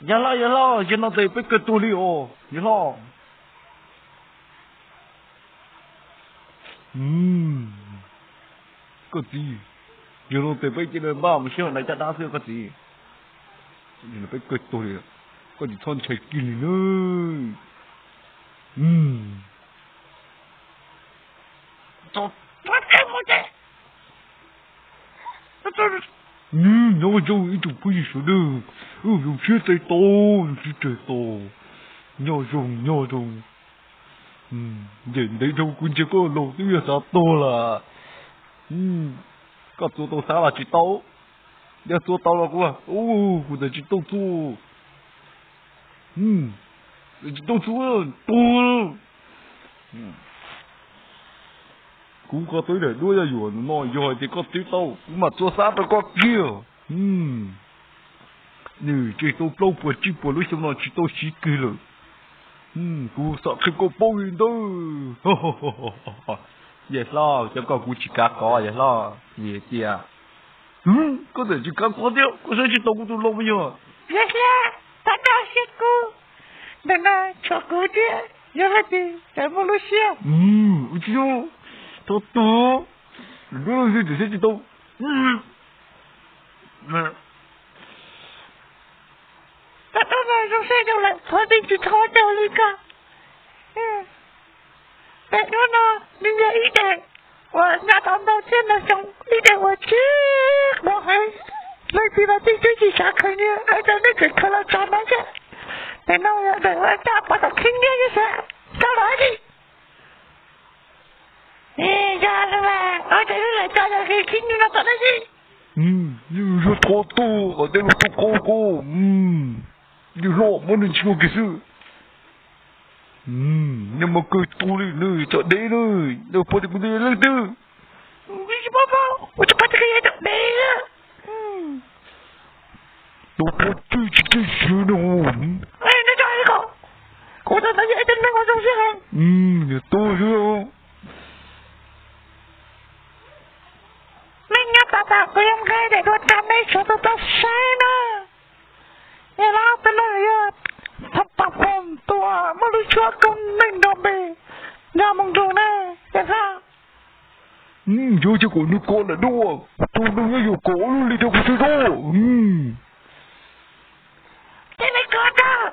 ya lo, yo no te pesco tu lío, ya lo. Cái gì? Yo no te pesco lên ba, mà sao lại cho đá xưa cái gì? Yo no pesco tu lío, cái gì thon chạy kinh nữa. Tôi bắt cái một cái. Nó đâu ít chụp cái gì số đâu. Dùng chiếc tay to, dùng chiếc tay to. Nhỏ dùng. Nhìn thấy đâu cũng chỉ có lỗ tí là sao to là. Có số to sao là chỉ to. Nếu số to là quá. Cũng là chỉ to số. Chỉ to số to. Cũng có tới để đuôi ra yuan nói rồi thì có tí tao mà cho sát nó có kia nè chỉ tao lâu bữa chỉ bữa lúc xong nó chỉ tao xí kia rồi cũng sợ không có bao nhiêu đâu vậy lo cho con cũng chỉ cá có vậy lo vậy chia có thể chỉ cá có tiêu có sao chỉ tao cũng tao lâu bây giờ vậy là tao đã xí cô nên là cho cô đi giờ là đi để mua lúc xí chứ Toto, nó sẽ chỉ sẽ đâu. Toto này nó sẽ đâu lại thôi đi chỉ thôi đâu đi cả. Để nó đi ra ý đề, và nhà tao đầu tiên là xong ý đề và chết bỏ hay. Lấy gì là đi chỉ sáng khai nhé, ai cho nên chuyện khá là chán đó chứ. Để nó để anh ta bắt đầu kinh nhé như thế, sao nói đi. Ra rồi mà, ở đây nó lại cho ra cái kinh nó tao nói gì? Nhưng rất có tu, ở đây là tu cô. Nhưng lo muốn nên chịu cái sự. Nhưng mà cười tu đi nơi chọn đấy nơi, đâu phải được đi lên tư. Cái bố, tôi bắt cái gì được đấy á. Đâu có chơi sửa đâu. Nó cho ai không? Cô ta nói vậy tên nó có giống chứ không? Nhà tôi chứ không? Mình nhớ bà của em gái để đốt đám ấy cho tôi sai nữa. Em lao tới lời ạ. Thật bà phòng tòa mà tôi cho công mình đồng bì. Nhà mong đồ nè, em sao? Chứ chứ còn nước con là đua. Tôi đừng có dù cổ luôn đi theo cái xe đó. Thế này con đó.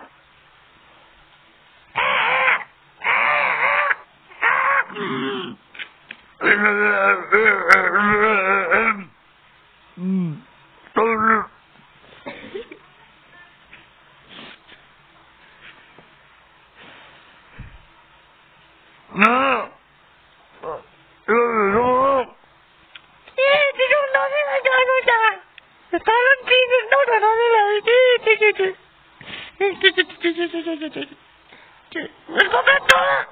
Mình có biết đó.